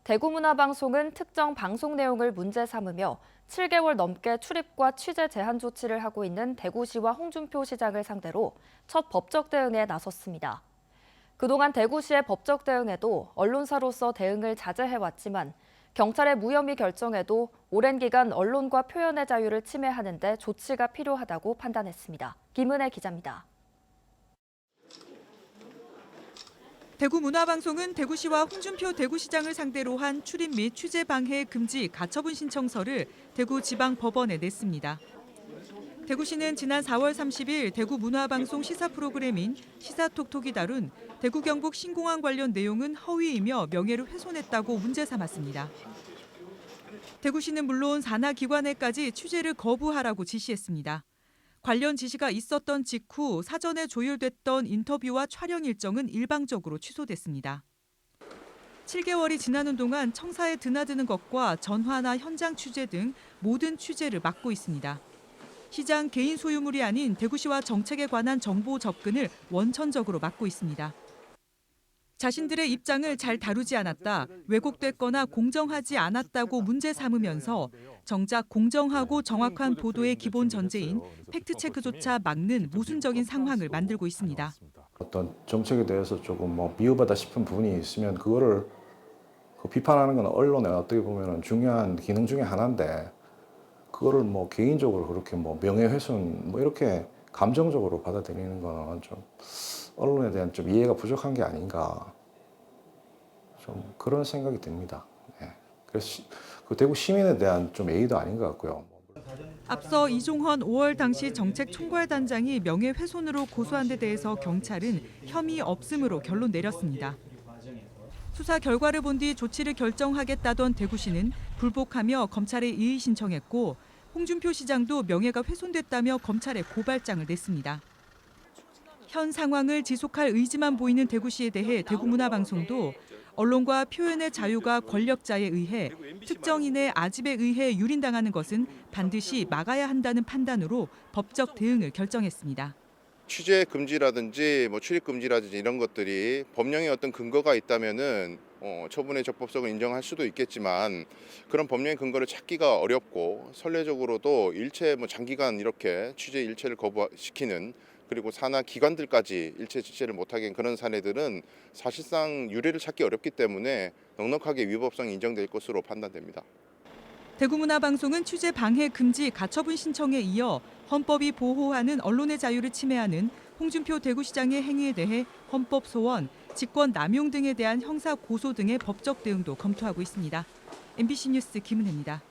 대구문화방송은 특정 방송 내용을 문제 삼으며 7개월 넘게 출입과 취재 제한 조치를 하고 있는 대구시와 홍준표 시장을 상대로 첫 법적 대응에 나섰습니다. 그동안 대구시의 법적 대응에도 언론사로서 대응을 자제해왔지만 경찰의 무혐의 결정에도 오랜 기간 언론과 표현의 자유를 침해하는 데 조치가 필요하다고 판단했습니다. 김은혜 기자입니다. 대구문화방송은 대구시와 홍준표 대구시장을 상대로 한 출입 및 취재 방해 금지 가처분 신청서를 대구지방법원에 냈습니다. 대구시는 지난 4월 30일 대구문화방송 시사 프로그램인 시사톡톡이 다룬 대구 경북 신공항 관련 내용은 허위이며 명예를 훼손했다고 문제 삼았습니다. 대구시는 물론 산하기관에까지 취재를 거부하라고 지시했습니다. 관련 지시가 있었던 직후 사전에 조율됐던 인터뷰와 촬영 일정은 일방적으로 취소됐습니다. 7개월이 지나는 동안 청사에 드나드는 것과 전화나 현장 취재 등 모든 취재를 막고 있습니다. 시장 개인 소유물이 아닌 대구시와 정책에 관한 정보 접근을 원천적으로 막고 있습니다. 자신들의 입장을 잘 다루지 않았다, 왜곡됐거나 공정하지 않았다고 문제 삼으면서 정작 공정하고 정확한 보도의 기본 전제인 팩트체크조차 막는 모순적인 상황을 만들고 있습니다. 어떤 정책에 대해서 조금 미흡하다 싶은 부분이 있으면 그거를 비판하는 건 언론의 어떻게 보면 중요한 기능 중에 하나인데 그거를 개인적으로 그렇게 명예훼손 이렇게 감정적으로 받아들이는 거는 좀 언론에 대한 좀 이해가 부족한 게 아닌가 좀 그런 생각이 듭니다. 네. 그래서 그 대구 시민에 대한 좀 예의도 아닌 것 같고요. 앞서 이종헌 5월 당시 정책총괄단장이 명예훼손으로 고소한 데 대해서 경찰은 혐의 없음으로 결론 내렸습니다. 수사 결과를 본 뒤 조치를 결정하겠다던 대구시는 불복하며 검찰에 이의 신청했고 홍준표 시장도 명예가 훼손됐다며 검찰에 고발장을 냈습니다. 현 상황을 지속할 의지만 보이는 대구시에 대해 대구문화방송도 언론과 표현의 자유가 권력자에 의해 특정인의 아집에 의해 유린당하는 것은 반드시 막아야 한다는 판단으로 법적 대응을 결정했습니다. 취재 금지라든지 출입 금지라든지 이런 것들이 법령에 어떤 근거가 있다면은 처분의 적법성을 인정할 수도 있겠지만 그런 법령의 근거를 찾기가 어렵고 선례적으로도 일체 장기간 이렇게 취재 일체를 거부시키는 그리고 산하 기관들까지 일체 취재를 못하게 한 그런 사례들은 사실상 유례를 찾기 어렵기 때문에 넉넉하게 위법성이 인정될 것으로 판단됩니다. 대구문화방송은 취재 방해 금지 가처분 신청에 이어 헌법이 보호하는 언론의 자유를 침해하는 홍준표 대구시장의 행위에 대해 헌법 소원, 직권 남용 등에 대한 형사 고소 등의 법적 대응도 검토하고 있습니다. MBC 뉴스 김은혜입니다.